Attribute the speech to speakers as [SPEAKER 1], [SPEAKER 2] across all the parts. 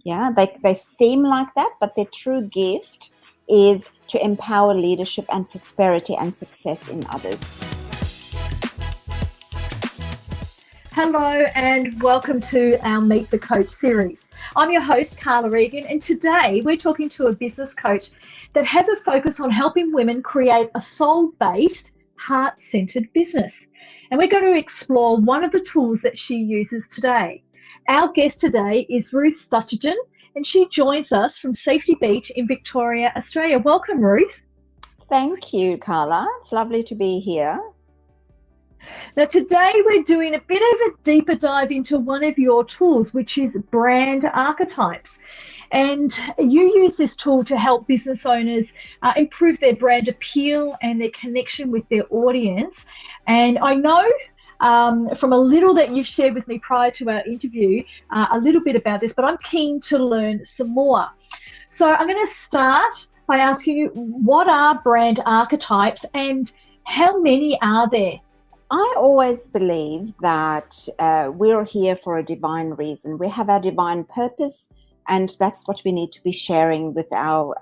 [SPEAKER 1] Yeah, they seem like that, but their true gift is to empower leadership and prosperity and success in others.
[SPEAKER 2] Hello and welcome to our Meet the Coach series. I'm your host, Carla, Egan, and today we're talking to a business coach that has a focus on helping women create a soul-based, heart-centered business. And we're going to explore one of the tools that she uses today. Our guest today is Ruth Stuettgen, and she joins us from Safety Beach in Victoria, Australia. Welcome, Ruth.
[SPEAKER 1] Thank you, Carla. It's lovely to be here.
[SPEAKER 2] Now, today we're doing a bit of a deeper dive into one of your tools, which is brand archetypes. And you use this tool to help business owners improve their brand appeal and their connection with their audience. And I know from a little that you've shared with me prior to our interview, a little bit about this, but I'm keen to learn some more. So I'm going to start by asking you, what are brand archetypes and how many are there?
[SPEAKER 1] I always believe that we're here for a divine reason. We have our divine purpose, and that's what we need to be sharing with our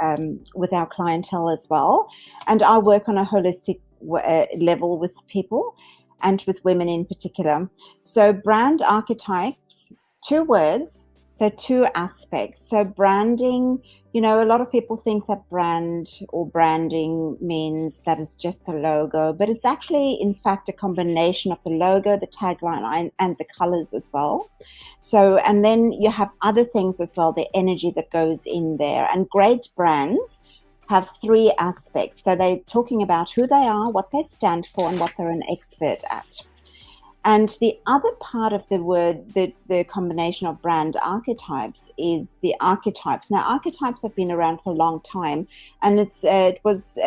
[SPEAKER 1] clientele as well. And I work on a holistic level with people and with women in particular. So brand archetypes, 2 words, so 2 aspects. So branding, a lot of people think that brand or branding means that it's just a logo, but it's actually, in fact, a combination of the logo, the tagline, and the colors as well. So, and then you have other things as well, the energy that goes in there. And great brands have 3 aspects. So they're talking about who they are, what they stand for, and what they're an expert at. And the other part of the word, the combination of brand archetypes, is the archetypes. Now, archetypes have been around for a long time, and it was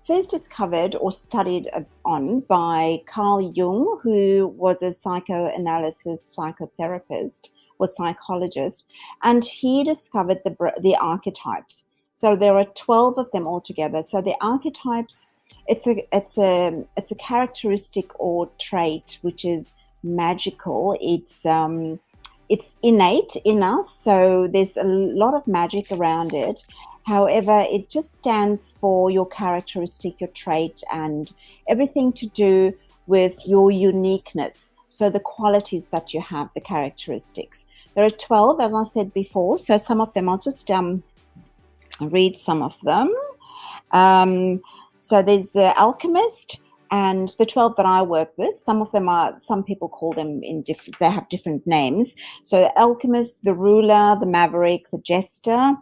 [SPEAKER 1] first discovered or studied on by Carl Jung, who was a psychoanalysis psychotherapist or psychologist, and he discovered the archetypes. So there are 12 of them altogether. So the archetypes, it's a characteristic or trait which is magical. It's innate in us, so there's a lot of magic around it. However, it just stands for your characteristic, your trait, and everything to do with your uniqueness. So the qualities that you have, the characteristics. There are 12, as I said before. So some of them, I'll just read some of them. So there's the alchemist and the 12 that I work with. Some people call them they have different names. So the alchemist, the ruler, the maverick, the jester,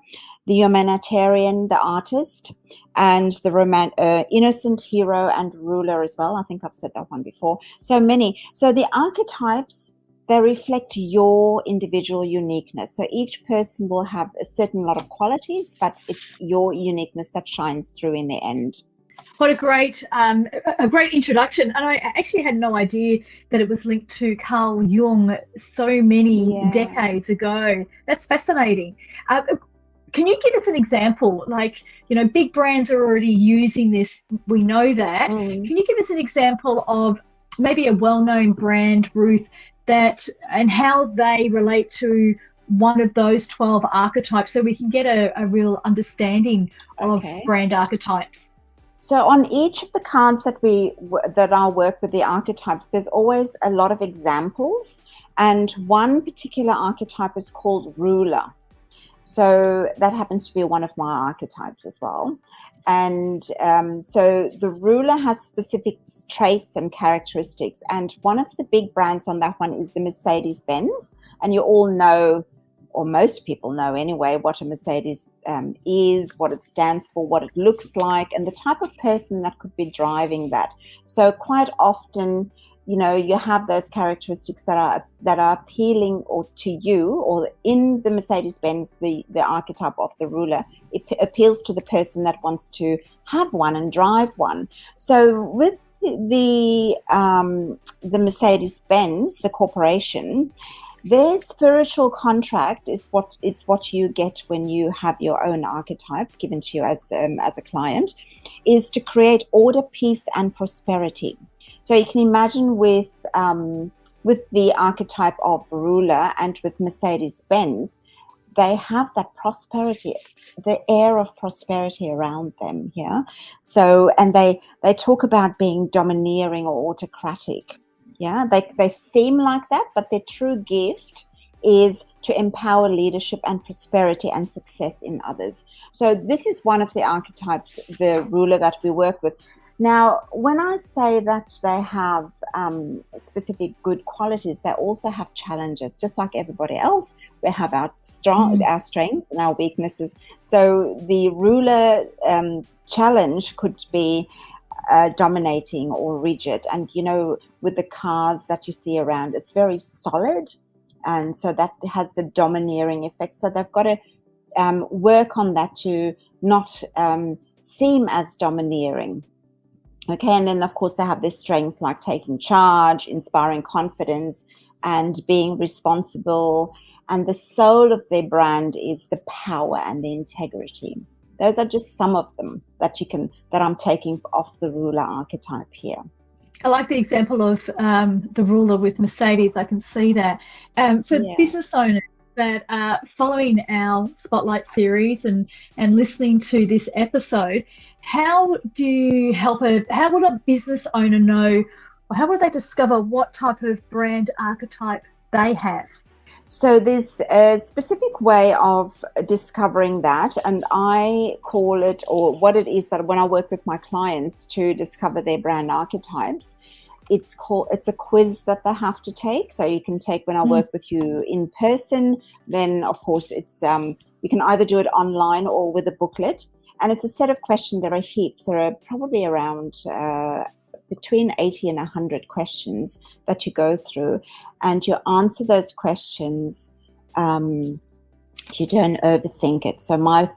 [SPEAKER 1] the humanitarian, the artist, and the innocent hero and ruler as well. I think I've said that one before. So many. So the archetypes, they reflect your individual uniqueness. So each person will have a certain lot of qualities, but it's your uniqueness that shines through in the end.
[SPEAKER 2] What a great introduction. And I actually had no idea that it was linked to Carl Jung so many decades ago. That's fascinating. Can you give us an example? Like, big brands are already using this. We know that. Can you give us an example of maybe a well-known brand, Ruth, and how they relate to one of those 12 archetypes, so we can get a real understanding of brand archetypes?
[SPEAKER 1] So on each of the cards that I work with the archetypes, there's always a lot of examples, and one particular archetype is called ruler. So that happens to be one of my archetypes as well. And so the ruler has specific traits and characteristics, and one of the big brands on that one is the Mercedes-Benz, and you all know, or most people know anyway, what a Mercedes is, what it stands for, what it looks like, and the type of person that could be driving that. So quite often, you have those characteristics that are appealing or to you, or in the Mercedes-Benz, the archetype of the ruler, it appeals to the person that wants to have one and drive one. So with the Mercedes-Benz, the corporation, their spiritual contract is what you get when you have your own archetype given to you as a client, is to create order, peace, and prosperity. So you can imagine with the archetype of ruler and with Mercedes-Benz, they have that prosperity, the air of prosperity around them. Yeah. So, and they talk about being domineering or autocratic. Yeah. They seem like that, but their true gift is to empower leadership and prosperity and success in others. So this is one of the archetypes, the ruler that we work with. Now, when I say that they have specific good qualities, they also have challenges, just like everybody else. We have our strengths and our weaknesses. So the ruler challenge could be dominating or rigid. And, you know, with the cars that you see around, it's very solid. And so that has the domineering effect. So they've got to work on that to not seem as domineering. Okay, and then of course they have their strengths like taking charge, inspiring confidence, and being responsible. And the soul of their brand is the power and the integrity. Those are just some of them that I'm taking off the ruler archetype here.
[SPEAKER 2] I like the example of the ruler with Mercedes. I can see that. For business owners that are following our Spotlight series and listening to this episode, how do you how would a business owner know, or how would they discover what type of brand archetype they have?
[SPEAKER 1] So there's a specific way of discovering that, and I call it, or what it is that when I work with my clients to discover their brand archetypes, it's a quiz that they have to take. So you can take when I work with you in person, then of course it's you can either do it online or with a booklet, and it's a set of questions. There are heaps. There are probably around between 80 and 100 questions that you go through, and you answer those questions. You don't overthink it. So my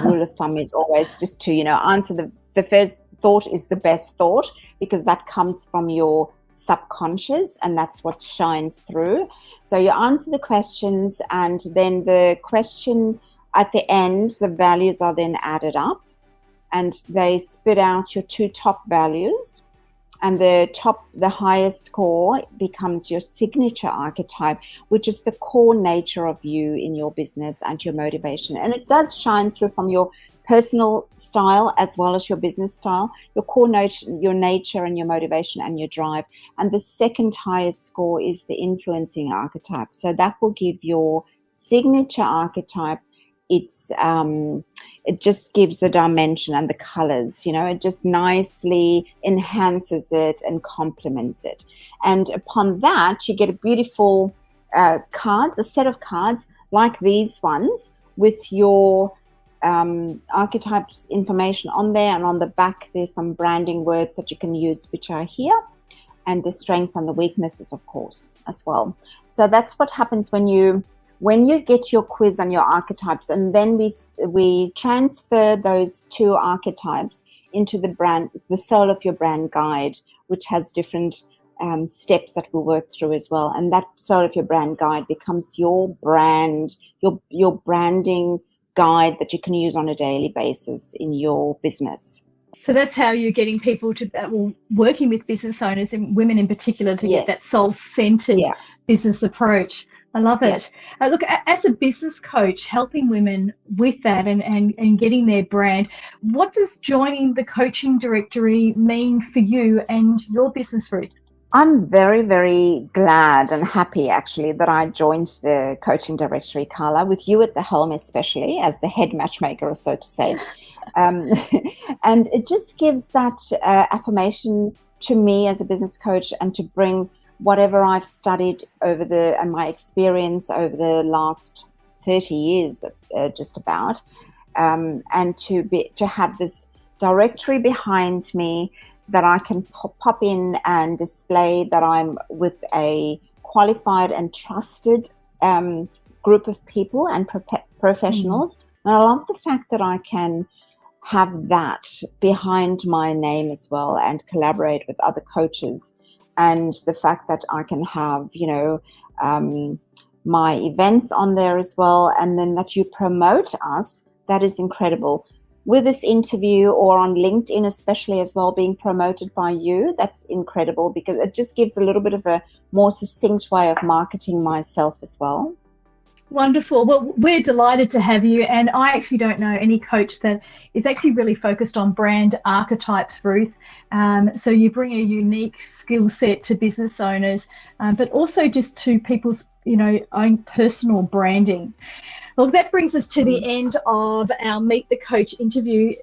[SPEAKER 1] rule of thumb is always just to, answer the first thought is the best thought, because that comes from your subconscious and that's what shines through. So you answer the questions, and then the question at the end, the values are then added up, and they spit out your two top values, and the highest score becomes your signature archetype, which is the core nature of you in your business and your motivation. And it does shine through from your personal style as well as your business style, your core nature, your nature and your motivation and your drive. And the second highest score is the influencing archetype. So that will give your signature archetype. It just gives the dimension and the colors, it just nicely enhances it and complements it. And upon that, you get a beautiful cards, a set of cards like these ones with your archetypes information on there, and on the back there's some branding words that you can use, which are here, and the strengths and the weaknesses, of course, as well. So that's what happens when you get your quiz and your archetypes, and then we transfer those two archetypes into the soul of your brand guide, which has different steps that we'll work through as well. And that soul of your brand guide becomes your brand, your branding guide that you can use on a daily basis in your business.
[SPEAKER 2] So that's how you're getting people to, working with business owners and women in particular, to get that soul-centered business approach. I love it. Look, as a business coach, helping women with that and getting their brand, what does joining the coaching directory mean for you and your business, Ruth?
[SPEAKER 1] I'm very, very glad and happy, actually, that I joined the coaching directory, Carla, with you at the helm, especially as the head matchmaker, so to say. And it just gives that affirmation to me as a business coach, and to bring whatever I've studied and my experience over the last 30 years, just about, and to have this directory behind me that I can pop in and display that I'm with a qualified and trusted group of people and professionals. And I love the fact that I can have that behind my name as well, and collaborate with other coaches. And the fact that I can have, my events on there as well, and then that you promote us, that is incredible. With this interview, or on LinkedIn especially as well, being promoted by you, that's incredible, because it just gives a little bit of a more succinct way of marketing myself as well.
[SPEAKER 2] Wonderful. Well, we're delighted to have you. And I actually don't know any coach that is actually really focused on brand archetypes, Ruth. So you bring a unique skill set to business owners, but also just to people's, own personal branding. Well, that brings us to the end of our Meet the Coach interview.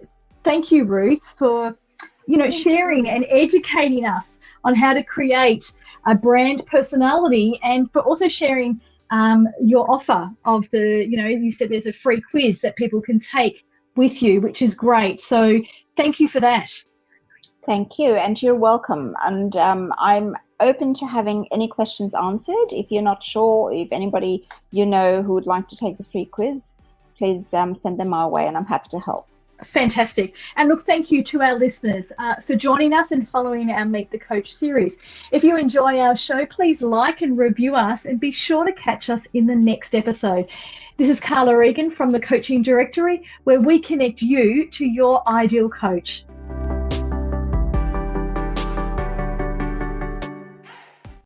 [SPEAKER 2] Thank you, Ruth, for, sharing and educating us on how to create a brand personality, and for also sharing your offer of the, as you said, there's a free quiz that people can take with you, which is great. So thank you for that.
[SPEAKER 1] Thank you, and you're welcome. And I'm open to having any questions answered. If you're not sure, if anybody who would like to take the free quiz, please send them our way, and I'm happy to help.
[SPEAKER 2] Fantastic. And look, thank you to our listeners for joining us and following our Meet the Coach series. If you enjoy our show, please like and review us, and be sure to catch us in the next episode. This is Carla Egan from the Coaching Directory, where we connect you to your ideal coach.